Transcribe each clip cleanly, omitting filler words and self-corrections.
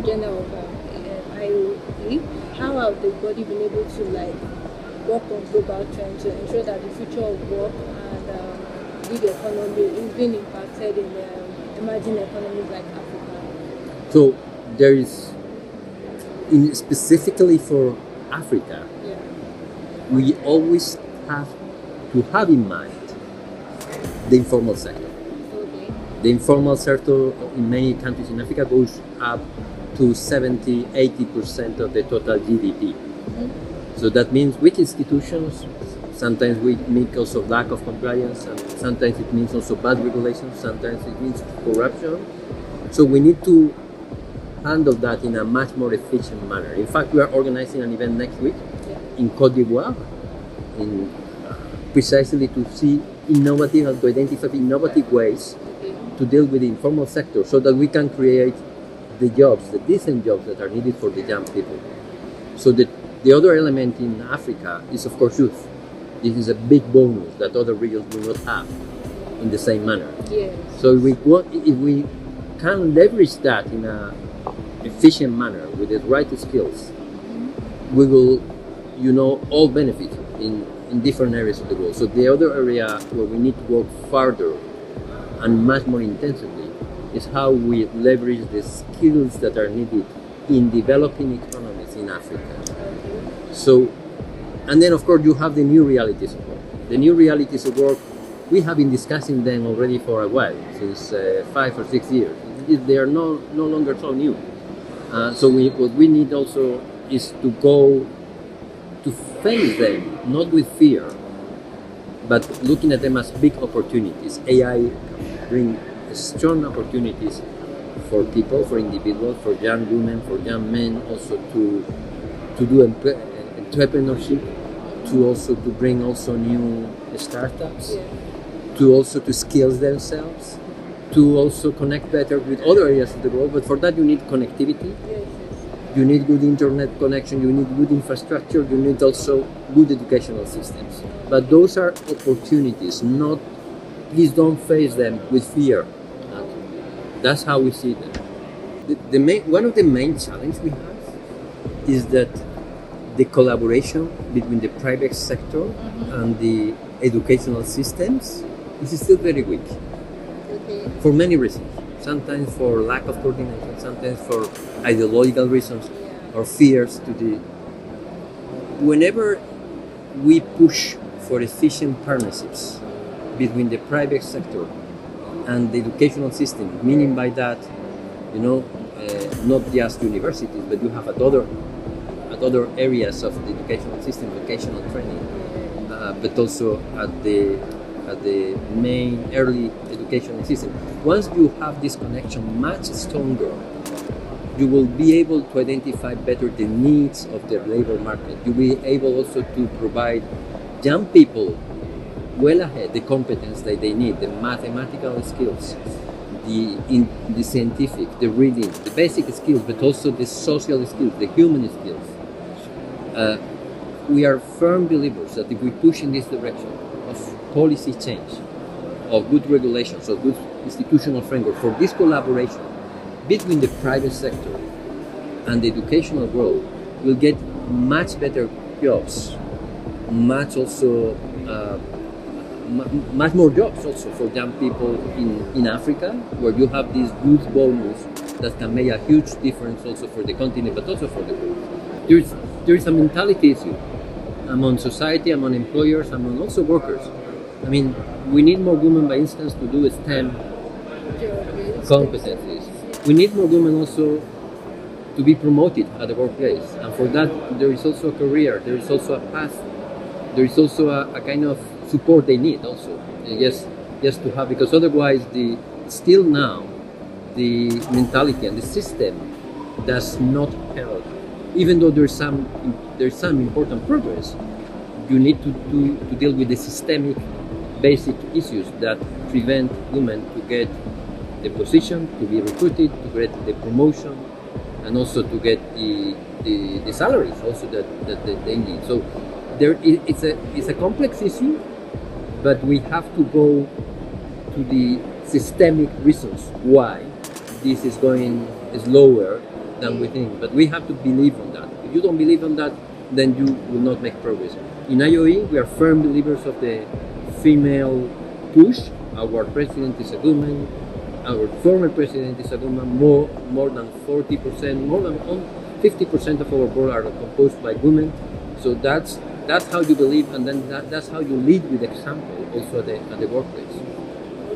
genre of IoT, how have the body been able to like work on global trends to ensure that the future of work and gig economy is being impacted in emerging economies like Africa? So there is, specifically for Africa, Yeah. we always have to have in mind the informal sector. Okay. The informal sector in many countries in Africa goes up to 70-80% of the total GDP. So that means weak institutions, sometimes we make also lack of compliance, and sometimes it means also bad regulations, sometimes it means corruption. So we need to handle that in a much more efficient manner. In fact, we are organizing an event next week in Côte d'Ivoire, precisely to see innovative and to identify innovative ways to deal with the informal sector so that we can create the jobs, the decent jobs that are needed for the young people. So the other element in Africa is, of course, youth. This is a big bonus that other regions do not have in the same manner. Yes. So if we can leverage that in a efficient manner with the right skills, we will, all benefit in different areas of the world. So the other area where we need to work further and much more intensively is how we leverage the skills that are needed in developing economies in Africa. So, and then of course you have the new realities of work. The new realities of work, we have been discussing them already for a while, since 5 or 6 years. They are no longer so new. So what we need also is to go to face them, not with fear, but looking at them as big opportunities. AI bring strong opportunities for people, for individuals, for young women, for young men, also to do entrepreneurship, to bring also new startups, to skills themselves, to also connect better with other areas of the world. But for that you need connectivity. You need good internet connection, you need good infrastructure, you need also good educational systems. But those are opportunities, please don't face them with fear. That's how we see them. One of the main challenges we have is that the collaboration between the private sector and the educational systems is still very weak. Okay. For many reasons. Sometimes for lack of coordination, sometimes for ideological reasons or fears Whenever we push for efficient partnerships between the private sector and the educational system, meaning by that, not just universities, but you have at other areas of the educational system, vocational training, but also at the main early educational system. Once you have this connection much stronger, you will be able to identify better the needs of the labor market. You'll be able also to provide young people well ahead the competence that they need, the mathematical skills, the scientific, the reading, the basic skills, but also the social skills, the human skills. We are firm believers that if we push in this direction of policy change, of good regulations, of good institutional framework for this collaboration between the private sector and the educational world, we'll get much better jobs, much more jobs also for young people in Africa, where you have this youth bonus that can make a huge difference also for the continent, but also for the world. There is a mentality issue among society, among employers, among also workers. I mean, we need more women, by instance, to do STEM competencies. We need more women also to be promoted at the workplace, and for that there is also a career, there is also a path, there is also a kind of support they need also, yes to have, because otherwise still now the mentality and the system does not help. Even though there's some important progress, you need to deal with the systemic basic issues that prevent women to get the position, to be recruited, to get the promotion, and also to get the salaries also that they need. So it's a complex issue, but we have to go to the systemic reasons why this is going slower than we think. But we have to believe on that. If you don't believe on that, then you will not make progress. In IOE, we are firm believers of the female push. Our president is a woman. Our former president is a woman. More than 40%, more than 50% of our board are composed by women. So that's how you believe, and then that's how you lead with example also at the workplace.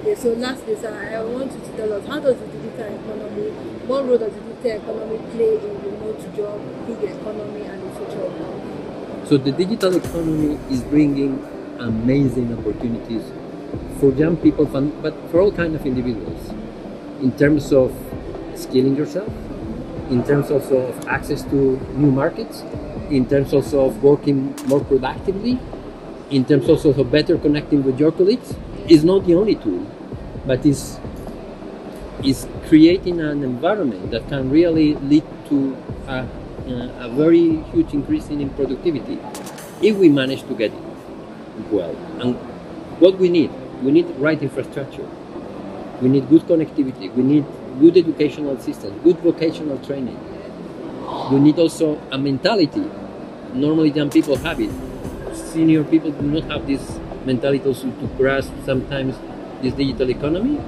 Okay, so lastly, sir, I want you to tell us, how does the digital economy, what role does the digital economy play in remote job, gig economy, and the future of work? So the digital economy is bringing amazing opportunities for young people, but for all kinds of individuals, in terms of skilling yourself, in terms also of access to new markets, in terms also of working more productively, in terms also of better connecting with your colleagues. Is not the only tool, but is creating an environment that can really lead to a very huge increase in productivity if we manage to get it well. And what we need right infrastructure, we need good connectivity, we need good educational systems, good vocational training. We need also a mentality. Normally young people have it. Senior people do not have this mentality also to grasp sometimes this digital economy,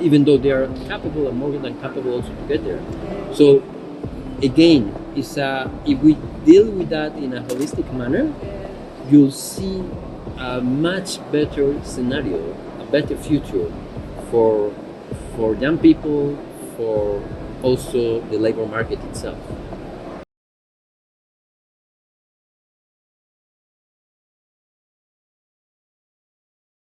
even though they are capable and more than capable also to get there. So again, if we deal with that in a holistic manner, you'll see a much better scenario, a better future for young people, for also the labor market itself.